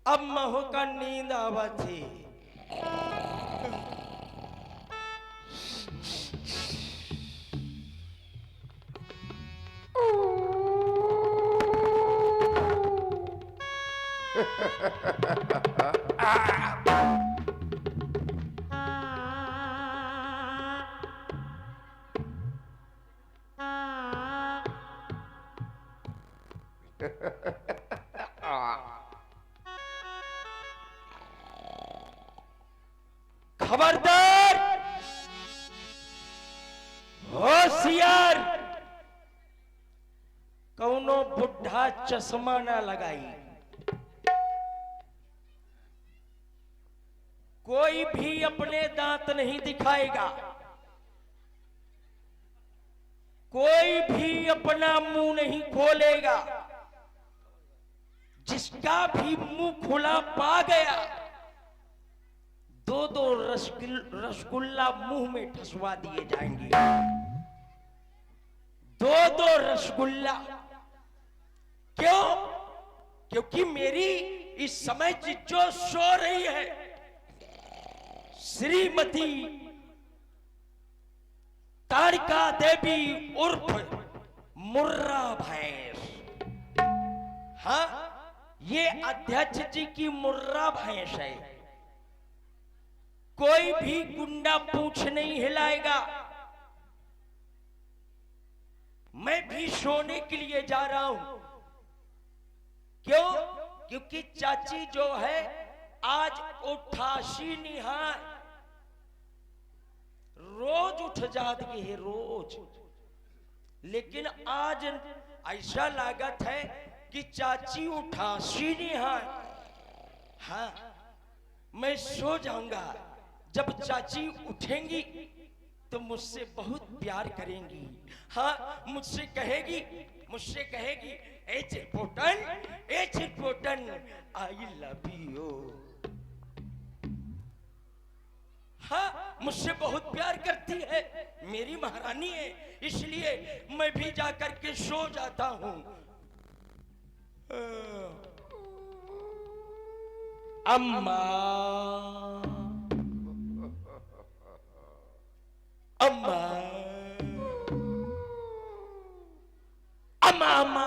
अब महू का नींद आवा थी। खबरदार, होशियार, कौनो बुढ़ा चश्मा ना लगाई। कोई भी अपने दांत नहीं दिखाएगा, कोई भी अपना मुंह नहीं खोलेगा। जिसका भी मुंह खुला पा गया, दो दो रसगुल्ला मुंह में ठसवा दिए जाएंगे। दो दो रसगुल्ला। क्यों? क्योंकि मेरी इस समय जो सो रही है श्रीमती तारिका देवी उर्फ मुर्रा भैंस। हाँ, ये अध्यक्ष जी की मुर्रा भैंस है। कोई भी गुंडा पूंछ नहीं हिलाएगा। मैं भी सोने के लिए जा रहा हूं। क्यों? क्योंकि चाची जो है आज 88 निहार रोज उठ जाती है, रोज। लेकिन आज ऐसा लागत है कि चाची 88 निहार। हाँ, मैं सो जाऊंगा। जब चाची उठेंगी तो मुझसे बहुत प्यार करेंगी। हाँ, मुझसे कहेगी ए चिरपोटन, आई लव यू। हाँ, मुझसे बहुत प्यार करती है, मेरी महारानी है। इसलिए मैं भी जाकर के सो जाता हूं। अम्मा, अम्मा, अम्मा, अम्मा,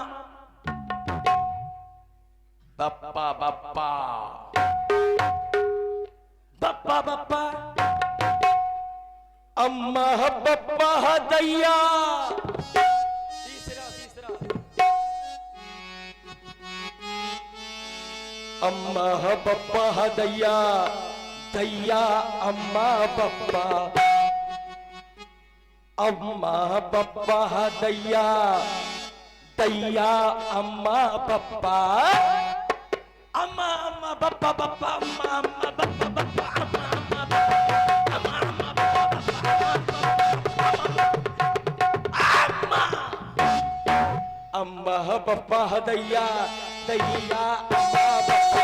बप्पा बप्पा, बप्पा बप्पा, अम्मा बप्पा दैया। तीसरा अम्मा बप्पा दैया, दैया अम्मा बप्पा, अम्मा बप्पा दैया, दैया अम्मा बप्पा, अम्मा अम्मा बप्पा बप्पा, अम्मा अम्मा बप्पा बप्पा, अम्मा अम्मा बप्पा, अम्मा अम्मा बप्पा, अम्मा बप्पा दैया, दैया अम्मा बप्पा।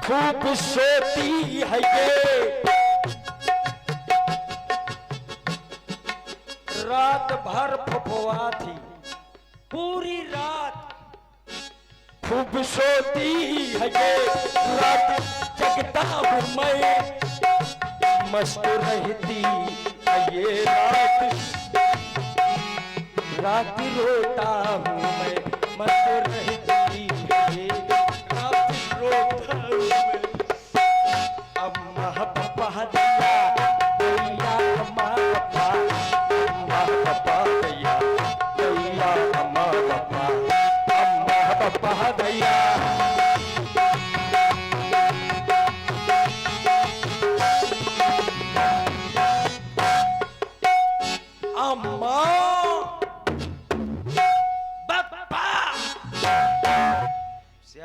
खूब सोती है ये, रात भर फुफवा थी, पूरी रात खूब सोती है ये, रात जगता हूँ मैं, मस्त रहती है ये रात, रात रोता हूँ मैं, मस्त रहती है ये रात, रोता हूँ मैं। अम्मा बप्पा दैया, दैया अम्मा बप्पा, अम्मा बप्पा दैया, दैया अम्मा बप्पा, अम्मा बप्पा दैया। अम्मा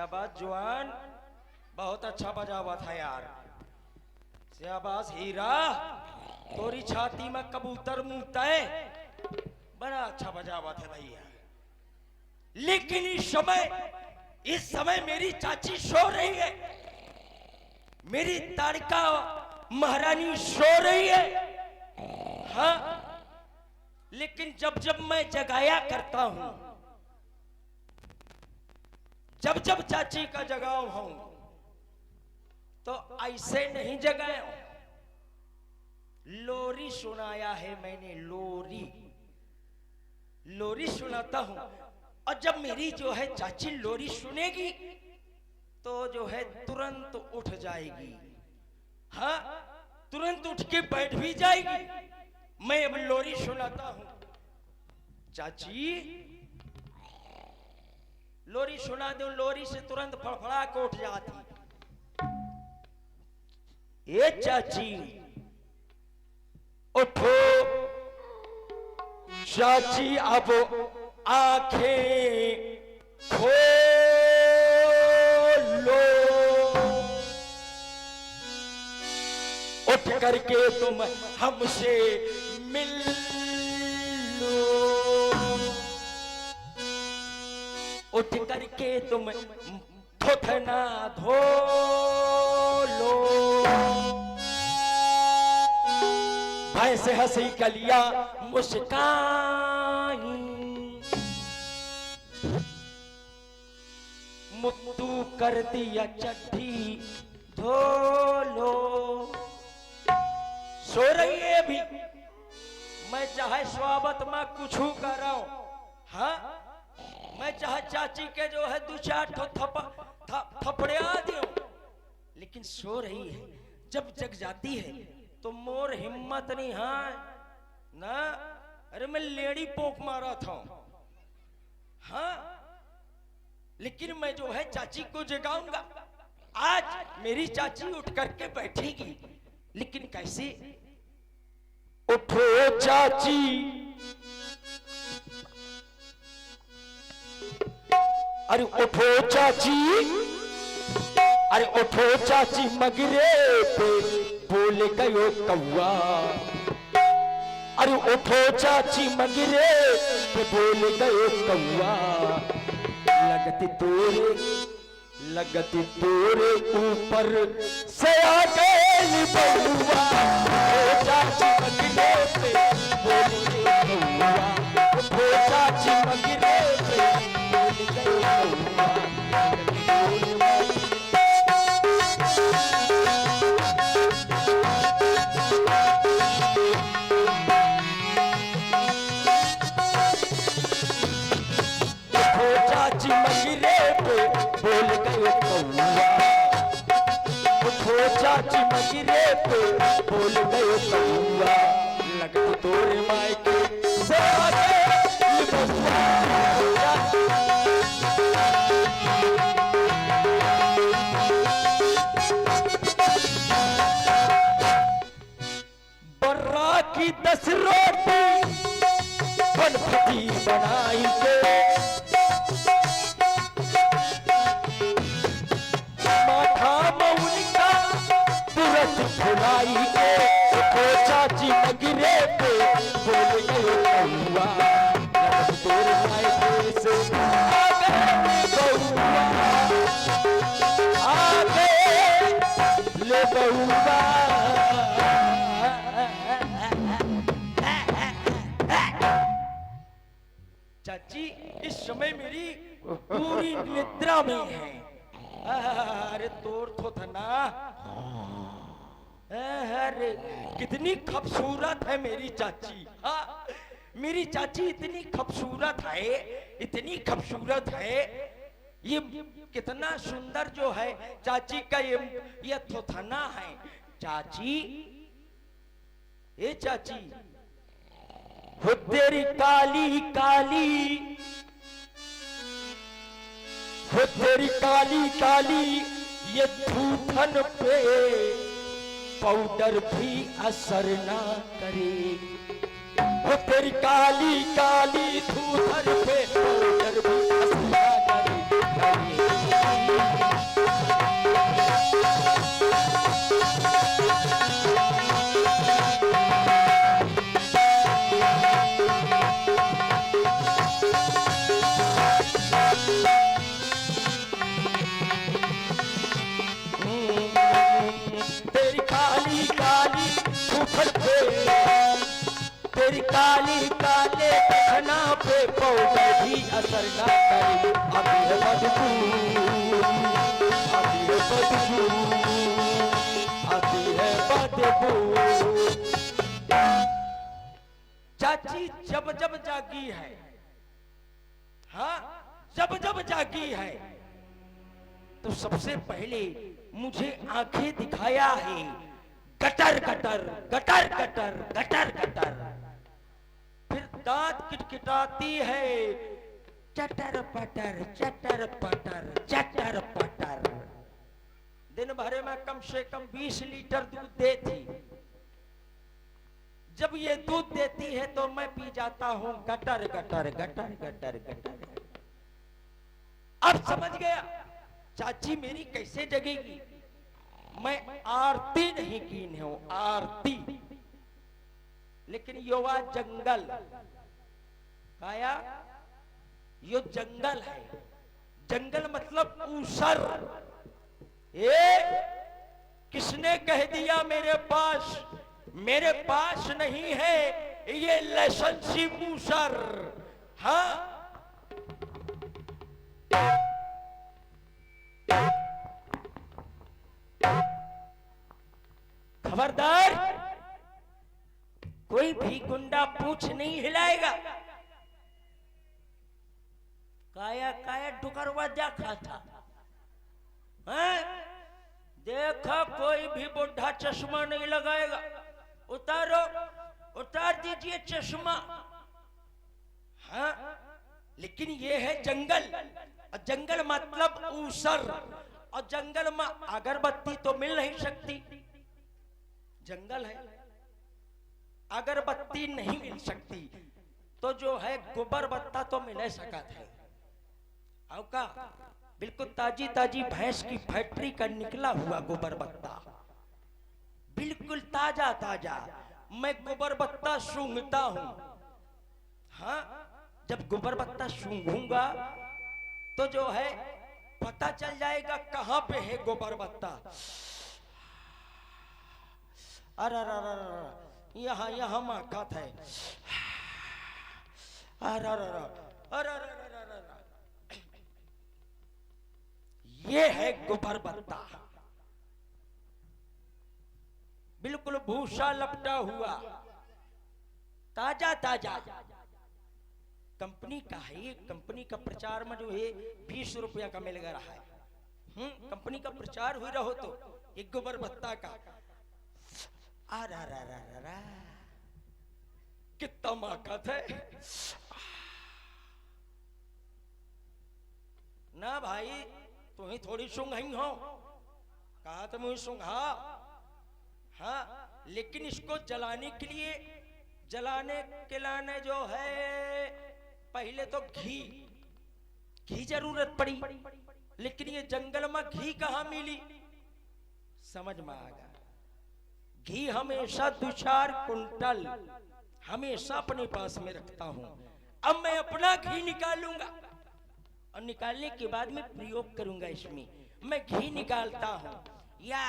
शाबाश जवान, बहुत अच्छा बजा हुआ था यार। शाबाश हीरा, तोरी छाती में कबूतर मुंहता है, बड़ा अच्छा बजा हुआ था भैया। लेकिन इस समय मेरी चाची सो रही है, मेरी तारिका महारानी सो रही है। हाँ, लेकिन जब जब मैं जगाया करता हूं, जब जब चाची का जगाव हूं, तो ऐसे नहीं जगाया हूं, लोरी सुनाया है मैंने, लोरी सुनाता हूं। और जब मेरी जो है चाची लोरी सुनेगी तो जो है तुरंत उठ जाएगी। हाँ, तुरंत उठ के बैठ भी जाएगी। मैं अब लोरी सुनाता हूं। चाची लोरी सुना दो, लोरी से तुरंत फड़फड़ा के उठ जाती। ये चाची उठो, चाची अब आंखें खोलो, उठ करके तुम हमसे मिल लो, उठ करके तुम थोथना धो लो। भैंस हंसी कलिया मुस्काई, मुत्तू कर दिया चट्टी धो लो। सो रही है अभी, मैं चाहे स्वागत में कुछ कर रहा हूं। हाँ, मैं चाहे चाची के जो है दो चार थपड़े आ दूं, लेकिन सो रही है। जब जग जाती है तो मोर हिम्मत नहीं है ना, अरे मैं लेडी पोक मारा था। हाँ, लेकिन मैं जो है चाची को जगाऊंगा। आज मेरी चाची उठ करके बैठेगी, लेकिन कैसे? उठो चाची, अरे उठो चाची, अरे उठो चाची, मगरे पे बोल गयो कौआ। अरे उठो चाची, मगरे पे बोल गयो कौआ। लगती तोरे ऊपर से आ गई बउआ। चाची मगरे पे बोल गयो कौआ, उठो चाची मगरे पे बोल गयो कौआ। चाची मगरे पे बोल गयो कौआ, लगती तोरे मायके से आ गई बउआ। बर्रा की 10 रोटी बनफटी बनाई के, भुलाई के। उठो चाची मगरे पे बोल गयो कौआ, लगती तोरे मायके से आ गई बउआ। आ गई ले बउआ। चाची इस समय मेरी पूरी निद्रा में है। अरे तोर थोथना, अरे कितनी खूबसूरत है मेरी चाची। हाँ, मेरी चाची इतनी खूबसूरत है, इतनी खूबसूरत है। ये कितना सुंदर जो है चाची का ये थोथना है। चाची, ये चाची हो तेरी काली काली, हो तेरी काली काली ये थूथन पे पाउडर भी असर ना करे। वो तेरी काली काली थूथन पे पाउडर भी असर ना करे। तेरी काली काले टखना पे पाउडर भी असर ना करे। आती है बदबू, आती है बदबू, आती है बदबू। चाची जब जब जागी है, हाँ जब जब जागी है, तो सबसे पहले मुझे आंखें दिखाया है gutter gutter gutter gutter gutter gutter. फिर दांत किटकिटाती है चटर पटर चटर पटर चटर पटर। दिन भर में कम से कम 20 लीटर दूध देती। जब ये दूध देती है तो मैं पी जाता हूं gutter gutter gutter gutter gutter. अब समझ गया चाची मेरी कैसे जगेगी। मैं आरती नहीं कीन हूं, आरती। लेकिन युवा जंगल काया, यो जंगल है। जंगल मतलब ऊसर। किसने कह दिया मेरे पास नहीं है ये लाइसेंसी ऊसर। हाँ खबरदार, कोई भी गुंडा पूछ नहीं हिलाएगा। काया काया डुकरवा जा खाता है। देखा कोई भी बुढ़ा चश्मा नहीं लगाएगा। उतारो, उतार दीजिए चश्मा। हाँ लेकिन ये है जंगल, और जंगल मतलब ऊसर, और जंगल में अगरबत्ती तो मिल नहीं सकती। जंगल है, अगरबत्ती नहीं मिल सकती, तो जो है गोबर बत्ता तो मिल सकता है। आओ का बिल्कुल ताजी ताजी भैंस की फैक्ट्री का निकला हुआ गोबर बत्ता, बिल्कुल ताजा ताजा। मैं गोबर बत्ता सूंघता हूं। हाँ जब गोबर बत्ता सूंघूंगा तो जो है पता चल जाएगा कहां पे है गोबर बत्ता। अरे यहाँ यहाँ माकत है। अरे ये है गोबर बत्ता, बिल्कुल भूसा लपटा हुआ, ताजा ताजा। कंपनी का है ये। कंपनी का प्रचार में जो है 20 रुपया का मिल रहा है। कंपनी का प्रचार हुई रहो तो एक गोबर बत्ता का। कितना माकत है ना भाई। तू ही थोड़ी सुंघई हो, कहा तो मुझे सुंघा। हाँ लेकिन इसको जलाने के लिए, जलाने के लाने जो है पहले तो घी जरूरत पड़ी। लेकिन ये जंगल में घी कहां मिली, समझ में आ गया। घी हमेशा 2-4 कुंटल हमेशा अपने पास में रखता हूं। अब मैं अपना घी निकालूंगा और निकालने के बाद में प्रयोग करूंगा इसमें। मैं घी निकालता हूं या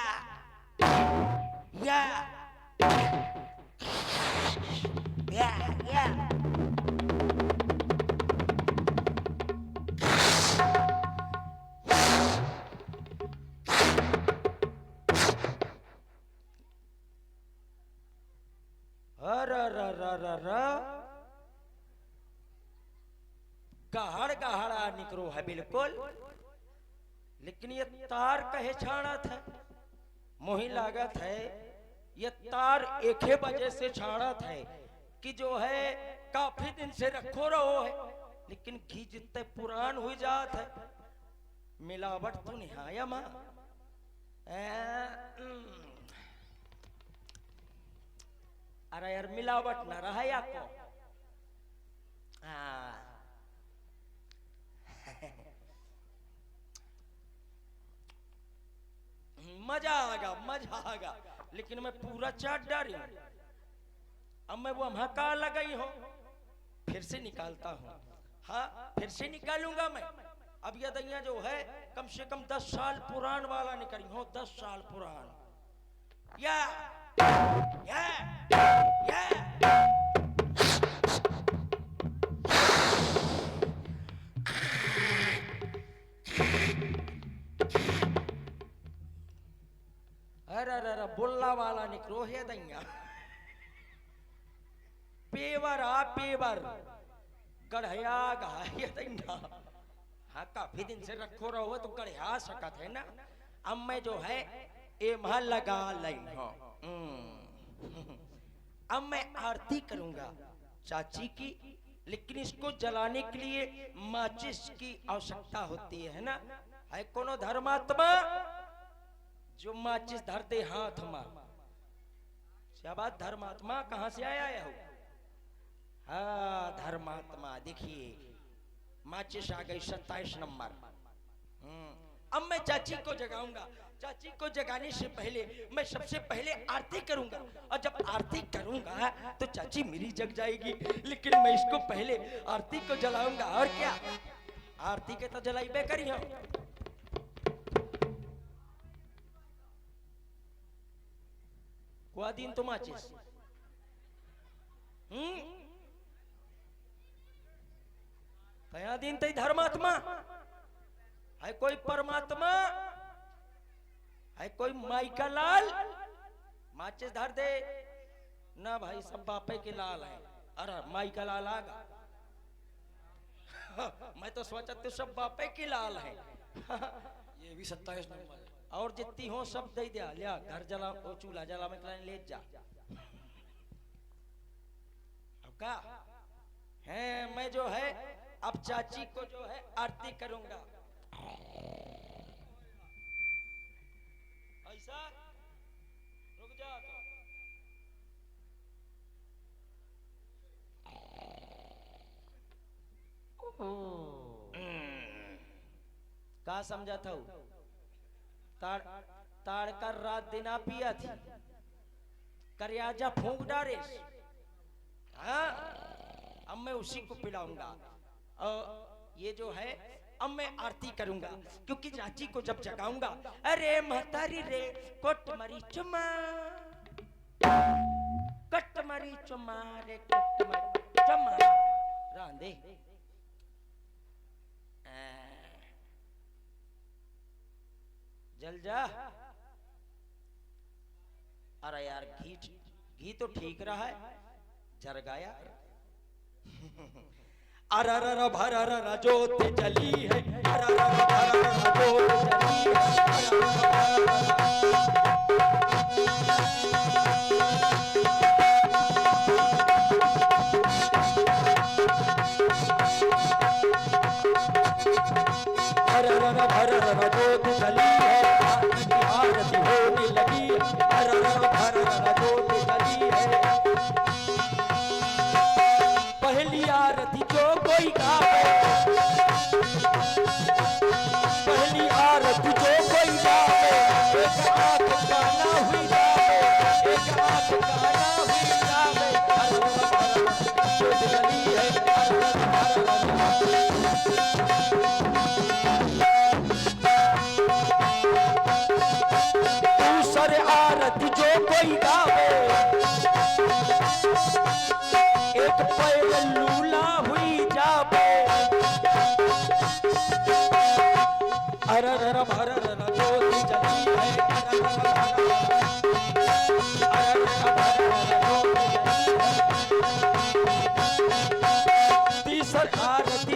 गहड़ गहड़ा निकरो है बिल्कुल। लेकिन ये तार कहे छाड़ा था, मोही लागत है ये तार एक ही वजह से छाड़ा था कि जो है काफी दिन से रखो रहो है। लेकिन घी जितने पुरान हुई जात है, मिलावट तो निहाया मां। अरे यार मिलावट ना रहा या को। मजा आगा। लेकिन मैं पूरा चाट डाली। अब मैं वो महका लगाई हूं, फिर से निकालता हूं। हाँ फिर से निकालूंगा मैं। अब ये दैया जो है कम से कम 10 साल पुरान वाला निकली हो, 10 साल पुरान। या भोला वाला निकलो है दैया पेवर आ पेवर गढ़या गाय दैया। हाँ काफी दिन से रखो रहो तो गढ़या सकत है ना। अब मैं जो है ए महा लगा लाइन हो। अब मैं आरती करूंगा चाची की, लेकिन इसको जलाने के लिए माचिस की आवश्यकता होती है ना। है कोनो धर्मात्मा जो माचिस धर दे हाथ में। क्या बात धर्मात्मा कहां से आया है? हाँ धर्मात्मा देखिए माचिस आ गई 27 नंबर। अब मैं चाची को जगाऊंगा। चाची को जगाने से पहले मैं सबसे पहले आरती करूंगा, और जब आरती करूंगा तो चाची मेरी जग जाएगी, लेकिन मैं इसको पहले आरती को जलाऊंगा। और क्या आरती के तो जलाइबे करी हम। कुआ दिन तो माचिस तया दिन तई धर्मात्मा है, कोई परमात्मा है, कोई माई का लाल माचिस धर दे ना भाई, सब बापे के लाल है। अरे माई का लाल आगा मैं तो सोचा तो सब बापे के लाल है। ये भी 27 नंबर है। और जितनी हो सब दे दिया, लिया घर जला ओ चूल्हा जला में ले जा। अब का है मैं जो है अब चाची को जो है आरती करूंगा। ऐसा रुक जा का समझा था ताड़ कर रात दिना पिया थी करियाजा फूंक डारे। हाँ अब मैं उसी को पिलाऊंगा। और ये जो है अब मैं आरती करूंगा, क्योंकि चाची को जब जगाऊंगा, अरे महतारी रे कोट मरी चुमा कट मरी चुमा रे कोट मरी चुमा रांधे। जल जा। अरे यार घी तो ठीक रहा है, जर गया। अरर भरर जोत जली है, अरर भरर जोत जली है। अरर भरर जोत जली है, आरती होने लगी। अरर भरर जोत जली है, पहली आरती जो कोई गावे, पहली आरती जो कोई गावे, एक आंख काना हुई जावे, एक आंख काना हुई जावे। जोत जली है, दूसरे आरती जो कोई गावे, एक पैर लूला हुई जावे। अरर भरर जोत जली है, तीसर आरती